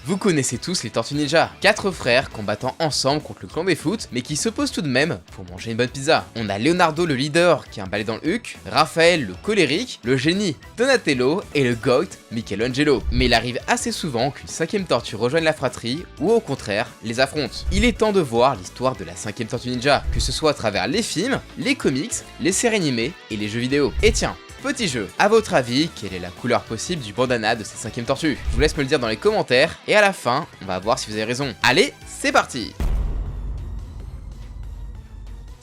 Vous connaissez tous les Tortues Ninja, 4 frères combattant ensemble contre le clan des foot, mais qui s'opposent tout de même pour manger une bonne pizza. On a Leonardo le leader qui a un balai dans le huc, Raphaël le colérique, le génie Donatello et le goat Michelangelo. Mais il arrive assez souvent qu'une 5ème tortue rejoigne la fratrie ou au contraire les affronte. Il est temps de voir l'histoire de la 5ème Tortue Ninja, que ce soit à travers les films, les comics, les séries animées et les jeux vidéo. Et tiens, petit jeu, à votre avis, quelle est la couleur possible du bandana de cette 5ème tortue? Je vous laisse me le dire dans les commentaires et à la fin, on va voir si vous avez raison. Allez, c'est parti!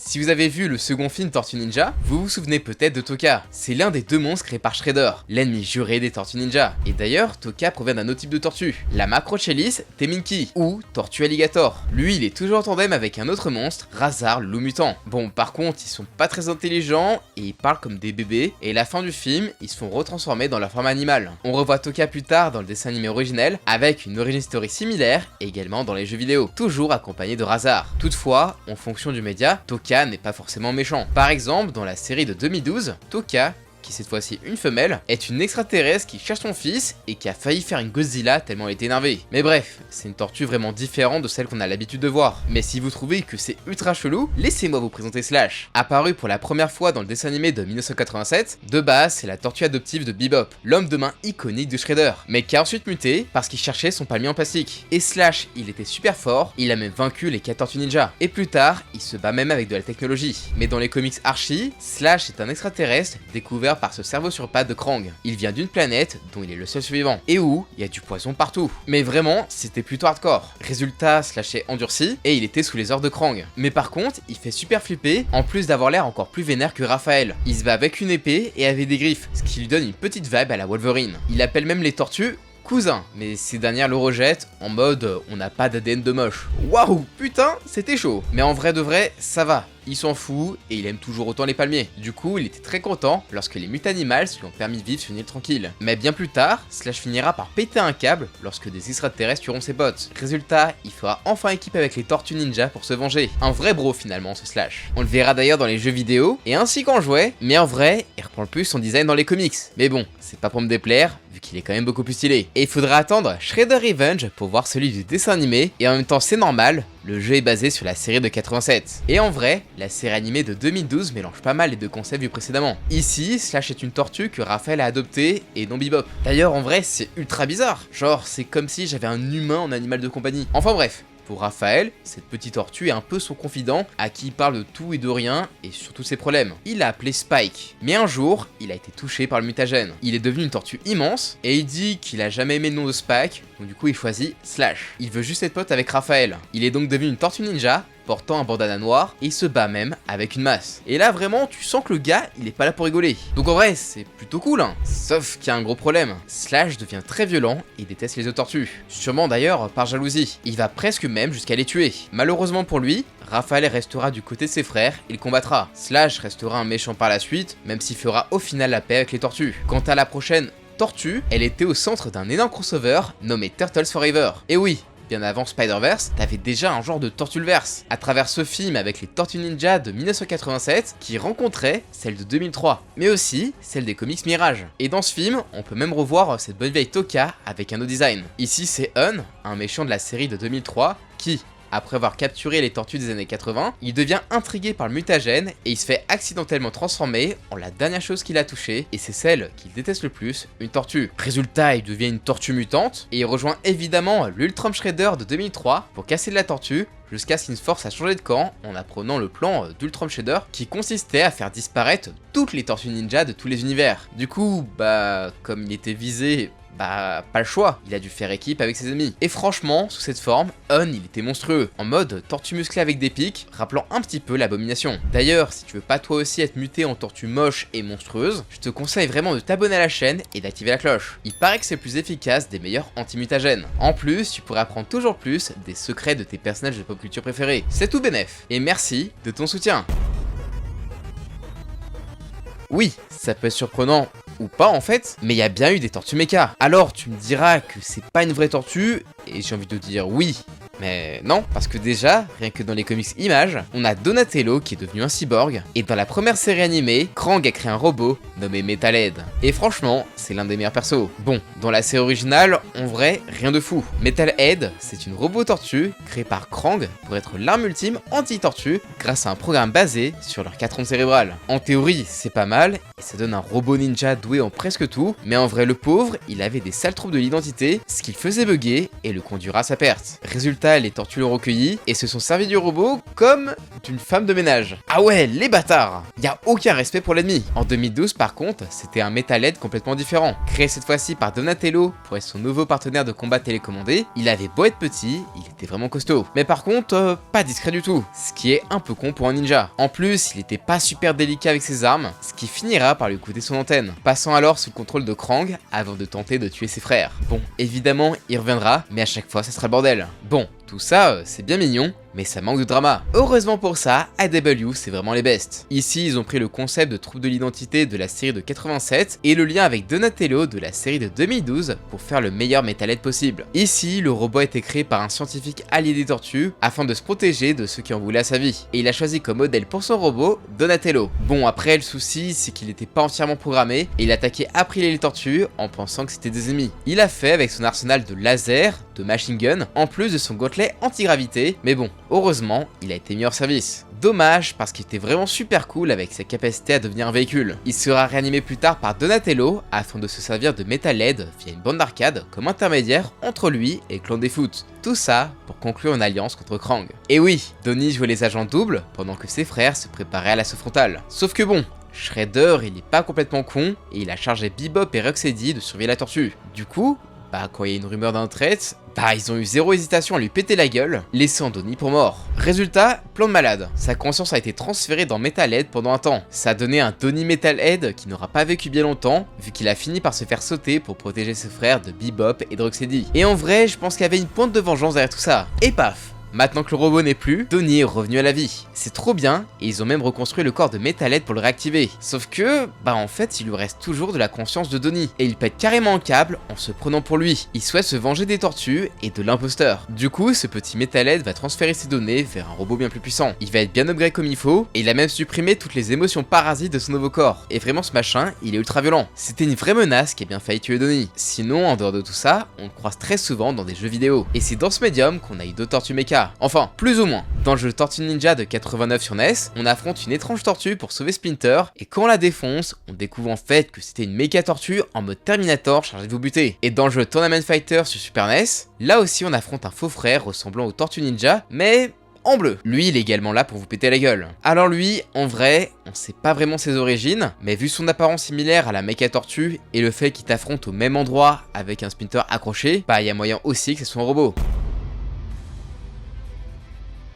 Si vous avez vu le second film Tortue Ninja, vous vous souvenez peut-être de Tokka. C'est l'un des 2 monstres créés par Shredder, l'ennemi juré des Tortues Ninja. Et d'ailleurs, Tokka provient d'un autre type de tortue, la Macrochelys teminki, ou Tortue Alligator. Lui, il est toujours en tandem avec un autre monstre, Rahzar le loup mutant. Bon, par contre, ils sont pas très intelligents, et ils parlent comme des bébés, et à la fin du film, ils se font retransformer dans leur forme animale. On revoit Tokka plus tard dans le dessin animé originel, avec une origin story similaire, et également dans les jeux vidéo, toujours accompagné de Rahzar. Toutefois, en fonction du média, Tokka n'est pas forcément méchant. Par exemple, dans la série de 2012, Tokka, qui cette fois-ci une femelle, est une extraterrestre qui cherche son fils et qui a failli faire une Godzilla tellement elle était énervée. Mais bref, c'est une tortue vraiment différente de celle qu'on a l'habitude de voir. Mais si vous trouvez que c'est ultra chelou, laissez-moi vous présenter Slash. Apparu pour la première fois dans le dessin animé de 1987, de base c'est la tortue adoptive de Bebop, l'homme de main iconique de Shredder, mais qui a ensuite muté parce qu'il cherchait son palmier en plastique. Et Slash, il était super fort, il a même vaincu les 4 Tortues Ninja. Et plus tard, il se bat même avec de la technologie. Mais dans les comics Archie, Slash est un extraterrestre découvert par ce cerveau sur pattes de Krang. Il vient d'une planète dont il est le seul survivant, et où il y a du poison partout. Mais vraiment, c'était plutôt hardcore. Résultat, Slash est endurci, et il était sous les ordres de Krang. Mais par contre, il fait super flipper, en plus d'avoir l'air encore plus vénère que Raphaël. Il se bat avec une épée et avec des griffes, ce qui lui donne une petite vibe à la Wolverine. Il appelle même les tortues cousin, mais ces dernières le rejettent en mode on n'a pas d'ADN de moche. Waouh, putain, c'était chaud. Mais en vrai de vrai, ça va. Il s'en fout et il aime toujours autant les palmiers. Du coup, il était très content lorsque les Mutanimals lui ont permis de vivre sur une île tranquille. Mais bien plus tard, Slash finira par péter un câble lorsque des extraterrestres tueront ses potes. Résultat, il fera enfin équipe avec les Tortues Ninja pour se venger. Un vrai bro finalement, ce Slash. On le verra d'ailleurs dans les jeux vidéo et ainsi qu'en jouet, mais en vrai, il reprend le plus son design dans les comics. Mais bon, c'est pas pour me déplaire, vu qu'il est quand même beaucoup plus stylé. Et il faudra attendre Shredder Revenge pour voir celui du dessin animé, et en même temps c'est normal, le jeu est basé sur la série de 87. Et en vrai, la série animée de 2012 mélange pas mal les 2 concepts vus précédemment. Ici, Slash est une tortue que Raphaël a adoptée et non Bebop. D'ailleurs en vrai c'est ultra bizarre, genre c'est comme si j'avais un humain en animal de compagnie. Enfin bref. Pour Raphaël, cette petite tortue est un peu son confident, à qui il parle de tout et de rien, et surtout ses problèmes. Il l'a appelé Spike, mais un jour, il a été touché par le mutagène. Il est devenu une tortue immense, et il dit qu'il a jamais aimé le nom de Spike, donc du coup il choisit Slash. Il veut juste être pote avec Raphaël. Il est donc devenu une tortue ninja, portant un bandana noir, et il se bat même avec une masse. Et là vraiment, tu sens que le gars, il est pas là pour rigoler. Donc en vrai, c'est plutôt cool hein. Sauf qu'il y a un gros problème. Slash devient très violent et déteste les autres tortues. Sûrement d'ailleurs par jalousie. Il va presque même jusqu'à les tuer. Malheureusement pour lui, Raphaël restera du côté de ses frères, il combattra. Slash restera un méchant par la suite, même s'il fera au final la paix avec les tortues. Quant à la prochaine tortue, elle était au centre d'un énorme crossover nommé Turtles Forever. Et oui, bien avant Spider-Verse, t'avais déjà un genre de Tortulverse, à travers ce film avec les Tortues Ninja de 1987 qui rencontrait celle de 2003, mais aussi celle des comics Mirage. Et dans ce film, on peut même revoir cette bonne vieille Tokka avec un autre design. Ici c'est Un, un méchant de la série de 2003, qui, après avoir capturé les tortues des années 80, il devient intrigué par le mutagène et il se fait accidentellement transformer en la dernière chose qu'il a touchée, et c'est celle qu'il déteste le plus, une tortue. Résultat, il devient une tortue mutante et il rejoint évidemment l'Ultram Shredder de 2003 pour casser la tortue, jusqu'à ce qu'il se force à changer de camp en apprenant le plan d'Ultram Shredder qui consistait à faire disparaître toutes les tortues ninja de tous les univers. Du coup, comme il était visé, pas le choix, il a dû faire équipe avec ses ennemis. Et franchement, sous cette forme, Un, il était monstrueux, en mode tortue musclée avec des pics, rappelant un petit peu l'abomination. D'ailleurs, si tu veux pas toi aussi être muté en tortue moche et monstrueuse, je te conseille vraiment de t'abonner à la chaîne et d'activer la cloche. Il paraît que c'est le plus efficace des meilleurs anti-mutagènes. En plus, tu pourras apprendre toujours plus des secrets de tes personnages de pop culture préférés. C'est tout bénef, et merci de ton soutien. Oui, ça peut être surprenant, ou pas en fait, mais il y a bien eu des tortues méca. Alors tu me diras que c'est pas une vraie tortue, et j'ai envie de dire oui, Mais non, parce que déjà, rien que dans les comics images, on a Donatello qui est devenu un cyborg, et dans la première série animée, Krang a créé un robot nommé Metalhead. Et franchement, c'est l'un des meilleurs persos. Bon, dans la série originale, en vrai, rien de fou. Metalhead, c'est une robot tortue créée par Krang pour être l'arme ultime anti-tortue grâce à un programme basé sur leurs 4 ondes cérébrales. En théorie, c'est pas mal, et ça donne un robot ninja doué en presque tout, mais en vrai le pauvre, il avait des sales troubles de l'identité, ce qui le faisait bugger et le conduira à sa perte. Résultat, les tortues l'ont recueilli et se sont servis du robot comme d'une femme de ménage. Ah ouais, les bâtards! Y a aucun respect pour l'ennemi. En 2012 par contre, c'était un Metalhead complètement différent. Créé cette fois-ci par Donatello pour être son nouveau partenaire de combat télécommandé, il avait beau être petit, il était vraiment costaud. Mais par contre, pas discret du tout, ce qui est un peu con pour un ninja. En plus, il était pas super délicat avec ses armes, ce qui finira par lui coûter son antenne. Passant alors sous le contrôle de Krang avant de tenter de tuer ses frères. Bon, évidemment, il reviendra, mais à chaque fois, ça sera le bordel. Bon, tout ça, c'est bien mignon, mais ça manque de drama. Heureusement pour ça, AW c'est vraiment les bestes. Ici, ils ont pris le concept de trouble de l'identité de la série de 87 et le lien avec Donatello de la série de 2012 pour faire le meilleur Metalhead possible. Ici, le robot a été créé par un scientifique allié des tortues afin de se protéger de ceux qui en voulaient à sa vie. Et il a choisi comme modèle pour son robot Donatello. Bon, après, le souci, c'est qu'il n'était pas entièrement programmé et il attaquait après les tortues en pensant que c'était des ennemis. Il a fait avec son arsenal de lasers, de machine gun, en plus de son gotelet anti-gravité, mais bon, heureusement, il a été mis hors service. Dommage parce qu'il était vraiment super cool avec sa capacité à devenir un véhicule. Il sera réanimé plus tard par Donatello afin de se servir de Metalhead via une bande d'arcade comme intermédiaire entre lui et Clan des Foot. Tout ça pour conclure une alliance contre Krang. Et oui, Donnie jouait les agents doubles pendant que ses frères se préparaient à l'assaut frontal. Sauf que bon, Shredder il est pas complètement con et il a chargé Bebop et Rocksteady de surveiller la tortue. Du coup, quand il y a une rumeur d'un trait, ils ont eu zéro hésitation à lui péter la gueule, laissant Donnie pour mort. Résultat, plan de malade. Sa conscience a été transférée dans Metalhead pendant un temps. Ça a donné un Donnie Metalhead qui n'aura pas vécu bien longtemps, vu qu'il a fini par se faire sauter pour protéger ses frères de Bebop et de Rocksteady. Et en vrai, je pense qu'il y avait une pointe de vengeance derrière tout ça. Et paf! Maintenant que le robot n'est plus, Donnie est revenu à la vie. C'est trop bien, et ils ont même reconstruit le corps de Metalhead pour le réactiver. Sauf que, en fait, il lui reste toujours de la conscience de Donnie, et il pète carrément un câble en se prenant pour lui. Il souhaite se venger des tortues et de l'imposteur. Du coup, ce petit Metalhead va transférer ses données vers un robot bien plus puissant. Il va être bien upgrade comme il faut, et il a même supprimé toutes les émotions parasites de son nouveau corps. Et vraiment, ce machin, il est ultra violent. C'était une vraie menace qui a bien failli tuer Donnie. Sinon, en dehors de tout ça, on le croise très souvent dans des jeux vidéo. Et c'est dans ce médium qu'on a eu d'autres Tortues Mecha. Enfin, plus ou moins. Dans le jeu Tortue Ninja de 89 sur NES, on affronte une étrange tortue pour sauver Splinter, et quand on la défonce, on découvre en fait que c'était une méga tortue en mode Terminator chargée de vous buter. Et dans le jeu Tournament Fighter sur Super NES, là aussi on affronte un faux frère ressemblant au Tortue Ninja, mais en bleu. Lui, il est également là pour vous péter la gueule. Alors lui, en vrai, on sait pas vraiment ses origines, mais vu son apparence similaire à la méca tortue et le fait qu'il t'affronte au même endroit avec un Splinter accroché, il y a moyen aussi que ce soit un robot.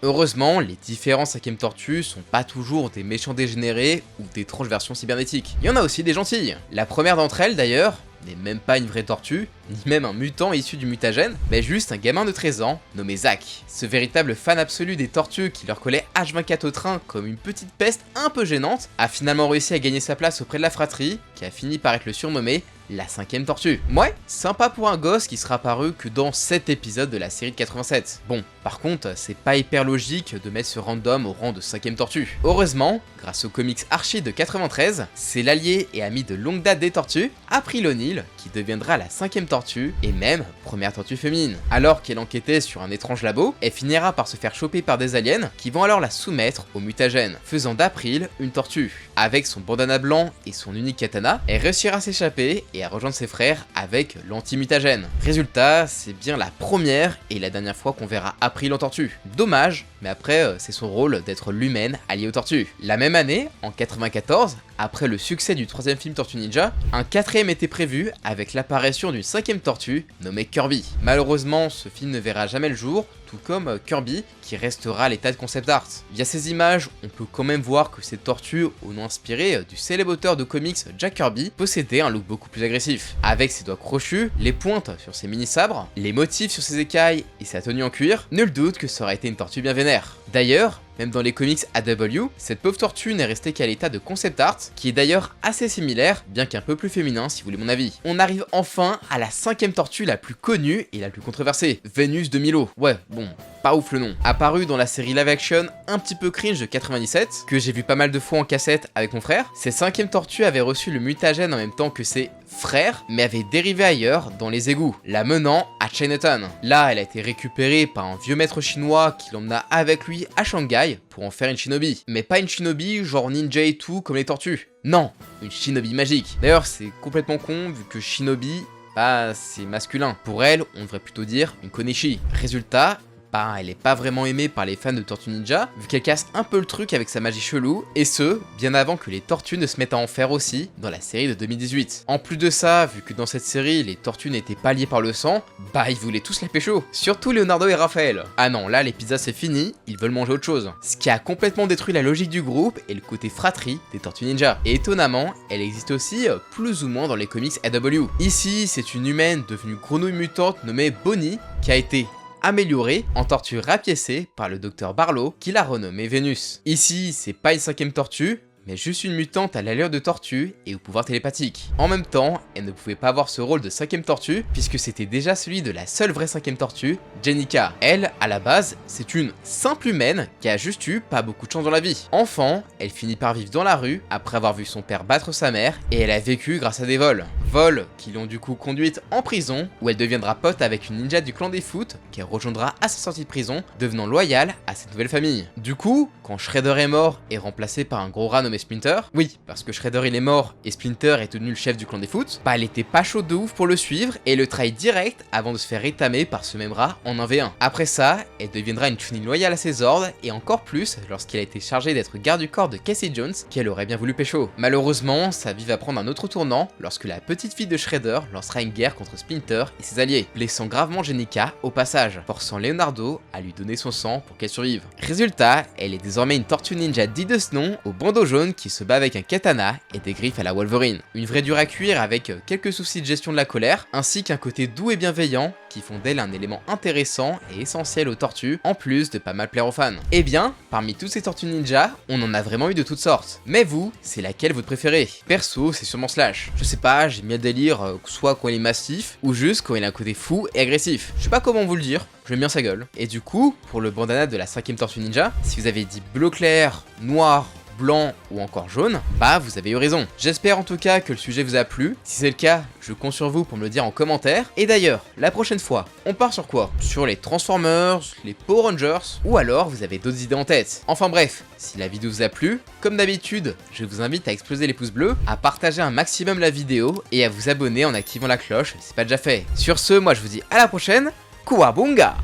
Heureusement, les différents 5e tortues sont pas toujours des méchants dégénérés ou d'étranges versions cybernétiques. Il y en a aussi des gentilles. La première d'entre elles d'ailleurs n'est même pas une vraie tortue, ni même un mutant issu du mutagène, mais juste un gamin de 13 ans nommé Zach. Ce véritable fan absolu des tortues qui leur collait H24 au train comme une petite peste un peu gênante, a finalement réussi à gagner sa place auprès de la fratrie, qui a fini par être le surnommé la 5e tortue. Ouais, sympa pour un gosse qui sera apparu que dans 7 épisodes de la série de 87. Bon, par contre, c'est pas hyper logique de mettre ce random au rang de 5e tortue. Heureusement, grâce aux comics Archie de 93, c'est l'allié et ami de longue date des tortues, April O'Neil, qui deviendra la 5e tortue et même première tortue féminine. Alors qu'elle enquêtait sur un étrange labo, elle finira par se faire choper par des aliens qui vont alors la soumettre au mutagène, faisant d'April une tortue. Avec son bandana blanc et son unique katana, elle réussira à s'échapper et à rejoindre ses frères avec l'anti-mutagène. Résultat, c'est bien la première et la dernière fois qu'on verra April en tortue. Dommage, mais après c'est son rôle d'être l'humaine alliée aux tortues. La même année, en 94, après le succès du 3e film Tortue Ninja, un 4e était prévu avec l'apparition d'une 5e tortue nommée Kirby. Malheureusement, ce film ne verra jamais le jour, tout comme Kirby qui restera à l'état de concept art. Via ces images, on peut quand même voir que cette tortue, au nom inspiré du célèbre auteur de comics Jack Kirby, possédait un look beaucoup plus agressif. Avec ses doigts crochus, les pointes sur ses mini-sabres, les motifs sur ses écailles et sa tenue en cuir, nul doute que ça aurait été une tortue bien vénère. D'ailleurs, Même dans les comics AW, cette pauvre tortue n'est restée qu'à l'état de concept art, qui est d'ailleurs assez similaire, bien qu'un peu plus féminin si vous voulez mon avis. On arrive enfin à la 5ème tortue la plus connue et la plus controversée, Venus de Milo. Ouais, bon, pas ouf le nom. Apparu dans la série live action un petit peu cringe de 97, que j'ai vu pas mal de fois en cassette avec mon frère, cette 5ème tortue avait reçu le mutagène en même temps que ses frères, mais avait dérivé ailleurs dans les égouts, la menant à Chinatown. Là, elle a été récupérée par un vieux maître chinois qui l'emmena avec lui à Shanghai pour en faire une shinobi. Mais pas une shinobi genre ninja et tout comme les tortues. Non, une shinobi magique. D'ailleurs, c'est complètement con vu que shinobi, bah c'est masculin. Pour elle, on devrait plutôt dire une koneshi. Résultat, bah elle est pas vraiment aimée par les fans de Tortue Ninja, vu qu'elle casse un peu le truc avec sa magie chelou, et ce, bien avant que les tortues ne se mettent à en faire aussi dans la série de 2018. En plus de ça, vu que dans cette série, les tortues n'étaient pas liées par le sang, bah ils voulaient tous la pécho. Surtout Leonardo et Raphaël. Ah non, là les pizzas c'est fini, ils veulent manger autre chose. Ce qui a complètement détruit la logique du groupe et le côté fratrie des Tortues Ninja. Et étonnamment, elle existe aussi plus ou moins dans les comics AW. Ici, c'est une humaine devenue grenouille mutante nommée Bonnie, qui a été améliorée en tortue rapiécée par le docteur Barlow qui l'a renommée Vénus. Ici, c'est pas une 5ème tortue, mais juste une mutante à l'allure de tortue et au pouvoir télépathique. En même temps, elle ne pouvait pas avoir ce rôle de 5ème tortue, puisque c'était déjà celui de la seule vraie 5ème tortue, Jennika. Elle, à la base, c'est une simple humaine qui a juste eu pas beaucoup de chance dans la vie. Enfant, elle finit par vivre dans la rue, après avoir vu son père battre sa mère, et elle a vécu grâce à des vols. Vols qui l'ont du coup conduite en prison, où elle deviendra pote avec une ninja du clan des foot, qu'elle rejoindra à sa sortie de prison, devenant loyale à cette nouvelle famille. Du coup, quand Shredder est mort et remplacé par un gros rat nommé Splinter, oui, parce que Shredder il est mort et Splinter est devenu le chef du clan des foot, bah elle était pas chaude de ouf pour le suivre et le trahit direct avant de se faire étamer par ce même rat en 1v1. Après ça, elle deviendra une Chun-Li loyale à ses ordres et encore plus lorsqu'elle a été chargée d'être garde du corps de Casey Jones qu'elle aurait bien voulu pécho. Malheureusement, sa vie va prendre un autre tournant lorsque la petite fille de Shredder lancera une guerre contre Splinter et ses alliés, blessant gravement Jennika au passage, forçant Leonardo à lui donner son sang pour qu'elle survive. Résultat, elle est désormais une tortue ninja digne de ce nom, au bandeau jaune qui se bat avec un katana et des griffes à la Wolverine. Une vraie dure à cuire avec quelques soucis de gestion de la colère, ainsi qu'un côté doux et bienveillant qui font d'elle un élément intéressant et essentiel aux tortues, en plus de pas mal plaire aux fans. Et bien, parmi toutes ces tortues ninja, on en a vraiment eu de toutes sortes. Mais vous, c'est laquelle votre préférée? Perso, c'est sûrement Slash. Je sais pas, j'aime bien le délire, soit quand il est massif, ou juste quand il a un côté fou et agressif. Je sais pas comment vous le dire, j'aime bien sa gueule. Et du coup, pour le bandana de la 5ème tortue ninja, si vous avez dit bleu clair, noir, blanc ou encore jaune, bah vous avez eu raison. J'espère en tout cas que le sujet vous a plu. Si c'est le cas, je compte sur vous pour me le dire en commentaire. Et d'ailleurs, la prochaine fois, on part sur quoi? Sur les Transformers, les Power Rangers, ou alors vous avez d'autres idées en tête. Enfin bref, si la vidéo vous a plu, comme d'habitude, je vous invite à exploser les pouces bleus, à partager un maximum la vidéo et à vous abonner en activant la cloche si c'est pas déjà fait. Sur ce, moi je vous dis à la prochaine, Kouabunga!